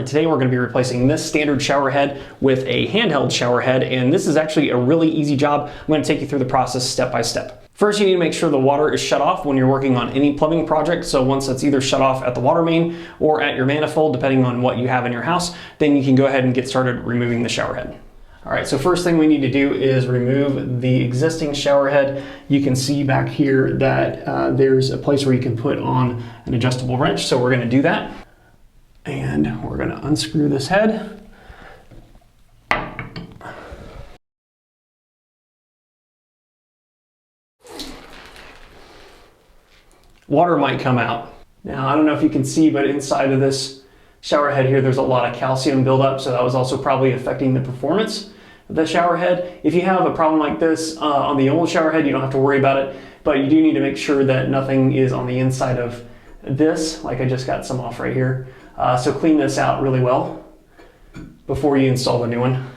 Today we're going to be replacing this standard shower head with a handheld shower head, and this is actually a really easy job. I'm going to take you through the process step by step. First, you need to make sure the water is shut off when you're working on any plumbing project. So once it's either shut off at the water main or at your manifold, depending on what you have in your house, then you can go ahead and get started removing the shower head. All right, so first thing we need to do is remove the existing shower head. You can see back here that there's a place where you can put on an adjustable wrench. So we're going to do that. And we're going to unscrew this head. Water might come out. Now, I don't know if you can see, but inside of this shower head here, there's a lot of calcium buildup, so that was also probably affecting the performance of the shower head. If you have a problem like this on the old shower head, you don't have to worry about it, but you do need to make sure that nothing is on the inside of this, like I just got some off right here. So clean this out really well before you install the new one.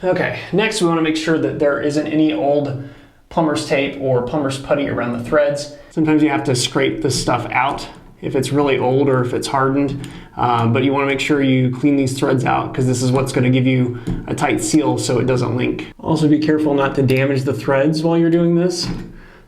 Okay, next we want to make sure that there isn't any old plumber's tape or plumber's putty around the threads. Sometimes you have to scrape this stuff out if it's really old or if it's hardened, but you want to make sure you clean these threads out because this is what's going to give you a tight seal so it doesn't link. Also be careful not to damage the threads while you're doing this.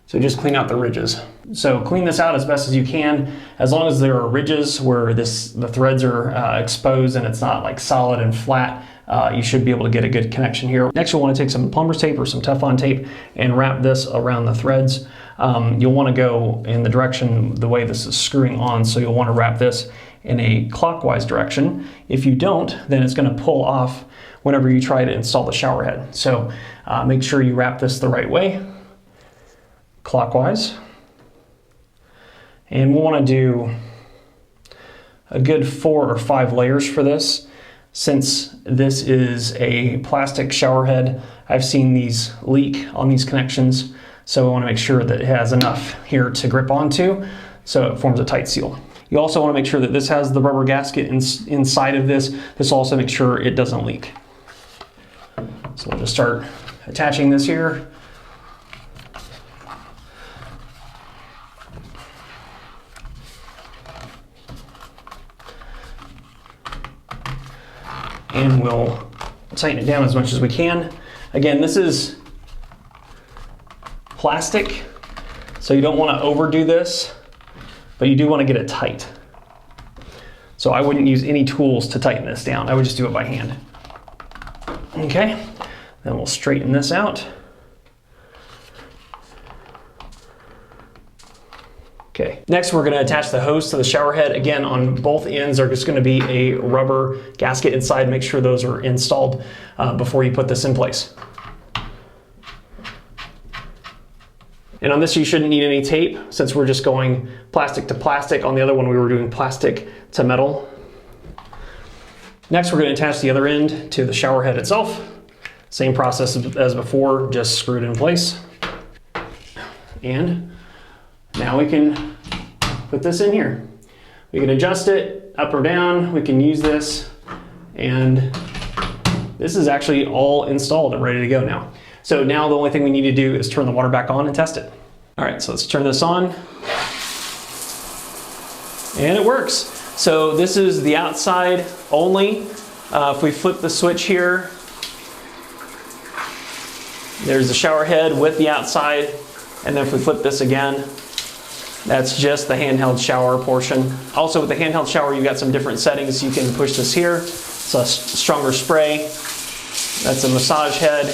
So just clean out the ridges. So clean this out as best as you can. As long as there are ridges where the threads are exposed and it's not like solid and flat, you should be able to get a good connection here. Next, you'll want to take some plumber's tape or some Teflon tape and wrap this around the threads. You'll want to go in the direction the way this is screwing on, so you'll want to wrap this in a clockwise direction. If you don't, then it's going to pull off whenever you try to install the shower head. So make sure you wrap this the right way, clockwise. And we'll want to do a good 4 or 5 layers for this. Since this is a plastic shower head, I've seen these leak on these connections, so I want to make sure that it has enough here to grip onto so it forms a tight seal. You also want to make sure that this has the rubber gasket inside of this. This will also make sure it doesn't leak. So we'll just start attaching this here. And we'll tighten it down as much as we can. Again, this is plastic, so you don't want to overdo this, but you do want to get it tight. So I wouldn't use any tools to tighten this down. I would just do it by hand. Okay, then we'll straighten this out. Okay, next we're going to attach the hose to the shower head. Again, on both ends there's just going to be a rubber gasket inside. Make sure those are installed before you put this in place. And on this you shouldn't need any tape since we're just going plastic to plastic. On the other one we were doing plastic to metal. Next we're going to attach the other end to the shower head itself. Same process as before, just screw it in place. And now we can put this in here. We can adjust it up or down. We can use this, and this is actually all installed and ready to go now. So now the only thing we need to do is turn the water back on and test it. All right, so let's turn this on. And it works. So this is the outside only. If we flip the switch here, there's the shower head with the outside. And then if we flip this again, that's just the handheld shower portion. Also with the handheld shower, you've got some different settings. You can push this here. It's a stronger spray. That's a massage head.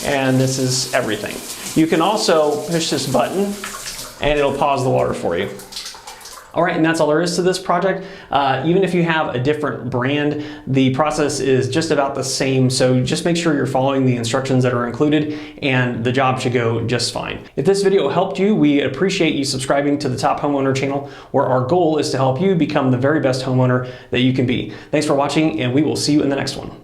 And this is everything. You can also push this button and it'll pause the water for you. All right, and that's all there is to this project. Even if you have a different brand, the process is just about the same. So just make sure you're following the instructions that are included and the job should go just fine. If this video helped you, we appreciate you subscribing to the Top Homeowner channel, where our goal is to help you become the very best homeowner that you can be. Thanks for watching, and we will see you in the next one.